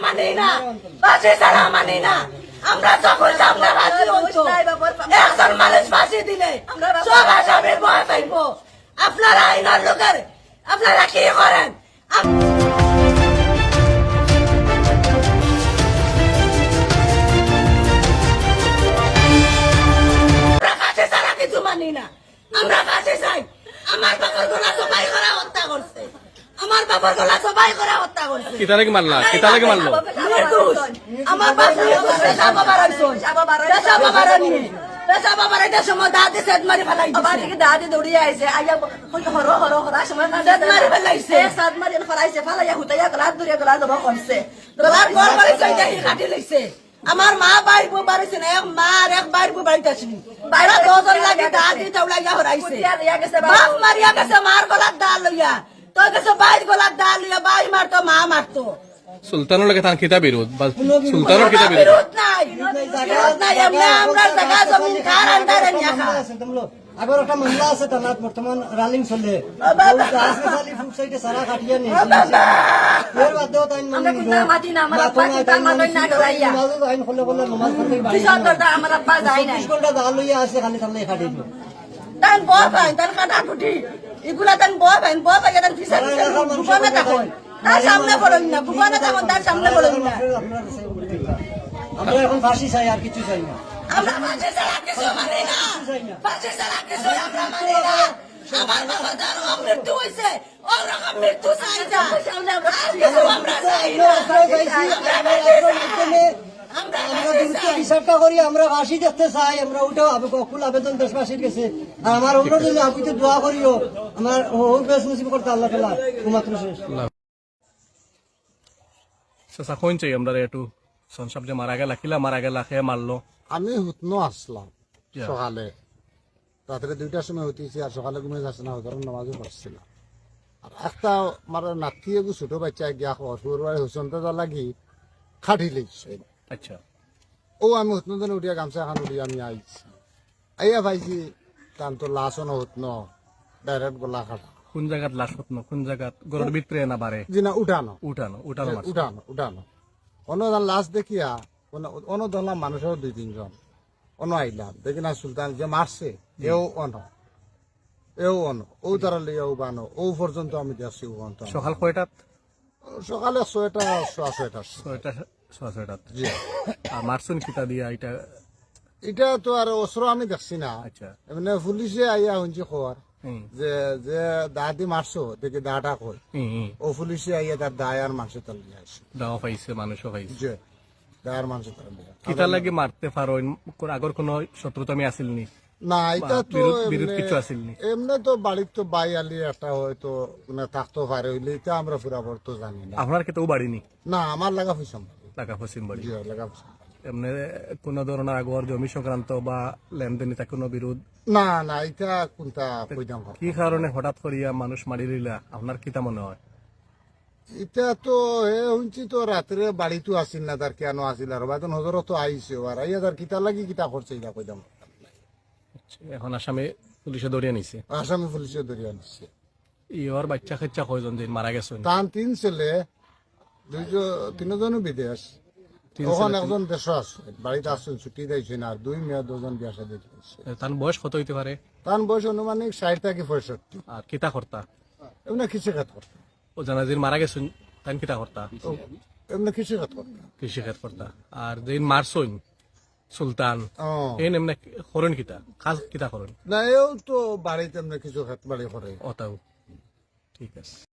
মানি না, ফাঁসি ছাড়া মানি না। আমরা যখন সামনে ফাঁসি হইতো, একজন মানুষ ফাঁসি দিলে সব আসামির ভয় পাইব। আপনারা আইনার লোকের আপনারা কি করেন? আমরা ফাঁসি ছাড়া কিছু মানি না। আমরা ফাঁসি চাই। আমার বাবার গলা সবাই করে হত্যা করছে। আমার বাবার গলা সবাই করে হত্যা করছে। কিতা লাগে মারলা? কিতা লাগে মারলো? আমার বাবা পেশা বাবা রাইছো। পেশা বাবা রানি। পেশা বাবা রাইতে সময় দাদি সেট মারি ফেলাই দিছে। বাবা থেকে দাদি দৌড়িয়ে আইছে আইয়া হর হর হর সময় সেট মারি ফেলাইছে। সাত মারি ফেলাইছে ফেলাইয়া হুতাইয়া গলা দৌড়িয়া গলা দবা করছে গলার গড় বাড়ি চাইতে কাটি লইছে। আমার মা বাইর বউ বাড়িছে না, এক মা আর এক বাইর বউ বাড়িতে আসেনি। বাইরে দুজন লাগি দাদি চাউলাইয়া হরাইছে। বাপ মারিয়া গেছে মার গলার দাল লইয়া। তো গেছে বাইর গলার দাল লইয়া বাই মারতো মা মারতো। সুলতানের লাগে তার কিতা বিরোধ? সুলতানের কিতা বিরোধ? বিরোধ নাই, বিরোধ নাই। এমনি আমরা জায়গা জমিন কার আন্ডারে নিয়া খা। আবার একটা মামলা আছে থানাত বর্তমান রানিং চলে সারা কাটিয়ে নিয়ে এর বাদেও তাই আমরা কিন্তু মাটি না আমার আব্বা কিন্তু আমাদের না ডরাইয়া আইন খোলে বলে নমাজ পড়তে বাড়ি কিশোর দরদা আমার আব্বা যায় নাই 24 ঘন্টা দাল লইয়া আছে খালি তাহলে কাটিয়ে দিল তান বয় পাই, তান কাটা কুটি এগুলা তান বয় পাই তান ফিসা ফিসা বুকানে থাকুন। তার সামনে পড়ুন না, বুকানে থাকুন, তার সামনে পড়ুন না। আমরা এখন ফাঁসি চাই আর কিছু চাই না। আমরা ফাঁসি ছাড়া কিছু মানি না। ফাঁসি ছাড়া কিছু আমরা মানি না। আমার বাবা দারু মৃত্যু হয়েছে, ওরকম মৃত্যু চাই না। আর কিছু আমরা চাই না। আমরা বিচারটা করি আমরা ফাঁসি দেখতে চাই। আমরা ওটাও অকুল আবেদন দেশবাসীর কাছে। আর আমার অনুরোধ হলো আপনি তো দোয়া করিও আমার বেশ মুসিব করতে আল্লাহ তাআলা মাত্র শেষ। চাচা কোন চাই আমরা একটু সনসাব যে মারা গেলা, কিলা মারা গেলা, খেয়ে মারলো? আমি হুতনো আসলাম সকালে, রাত্রে 2টার সময় হতেছি আর সকালে ঘুমিয়ে যাচ্ছে না, হজরের নামাজও পড়ছিলাম। আর একটা আমার নাতি এগু ছোট বাচ্চা গিয়া শুরবারে হুসনতে লাগি খাটি লেগছে। আচ্ছা, ও আমি হুতনো দিনে উঠিয়া গামছা এখন উঠিয়া আমি আইছি, আইয়া পাইছি তান তো লাশও ন হুতনো ডাইরেক্ট গলা খাটা। কোন জায়গাত লাশ হতনো? কোন জায়গাত? গরুর ভিতরে না বারে? জি না উঠানো উঠানো উঠানো মারছে। উঠানো উঠানো অন্য লাশ দেখিয়া অন্য ধরলাম মানুষের 2-3 জন অন্য আইলাম দেখি না সুলতান যে মারছে এও ও তারা লিয়াও বানো ও পর্যন্ত আমি দেখছি। সকাল কয়টাত? সকালে 6টা 6:30 ছয়টাত। জি। আর মারছুন কিতা দিয়া এটা? এটা তো আর অস্ত্র আমি দেখছি না, আচ্ছা। এমনি পুলিশে আইয়া শুনছি খবর হুম, যে যে দাদি মারছো দেখি দাটা কই, হুম, হুম। ও পুলিশে আইয়া তার দায় আর মানুষের তাল দিয়ে আসছে। দাওয়া পাইছে, মানুষও পাইছে। যে দায় আর মানুষের তাল দিয়ে কিতা লাগে মারতে পারো? আগর কোন শত্রুতা আমি আসিল নি? না এটা তো বিরোধ কিছু আসিল নি? এমনি তো বাড়ির তো বাই আলি একটা হয়তো থাকতে পারে হইলে এটা আমরা পুরা তো জানি না। আপনার কেতেও বাড়িনি? না আমার লাগা পয়সা লাগা পশ্চিম বাড়ি। জি লাগা পয়সা এমনি কোন ধরনের আগর জমি সংক্রান্ত বা লেনদেন এটা কোনো বিরোধ? না না এটা কোনটা কইতাম না। কি কারণে হঠাৎ করিয়া মানুষ মারি দিলা আপনার কিতা মনে হয়? এটা তো শুনছি তো রাত্রে বাড়ি তো আসিল না, তার কেন আসিল আর বাদন হজরত তো আইসে আর আইয়া তার কিতা লাগি কিতা করছে এটা কইতাম। এখন আসামে পুলিশে ধরিয়ে নিছে। আসামি পুলিশে ধরিয়া নিচ্ছে। ইয়র বাচ্চা খাচ্চা কয়জন যে মারা গেছে? তার 3 ছেলে, 3জনও বিদেশ, তখন একজন দেশ আছে বাড়িতে আসছেন ছুটি দিয়েছেন, আর 2 মেয়ে 2জন বিয়া শাদী দিয়েছে। তার বয়স কত হইতে পারে? তার বয়স অনুমানিক 60 থেকে 65। আর কিতা কর্তা? এমনি কৃষিখাত করতো। ও জানাজির মারা গেছেন তাই কিতা কর্তা? এমনি কৃষিখাত করতো। কৃষিখাত কর্তা। আর যেন মারছইন সুলতান ও এই এমনি করেন কিতা? কাজ কিতা করেন? না এও তো বাড়িতে এমনি কিছু খাত বাড়ি করে। ওটাও ঠিক আছে।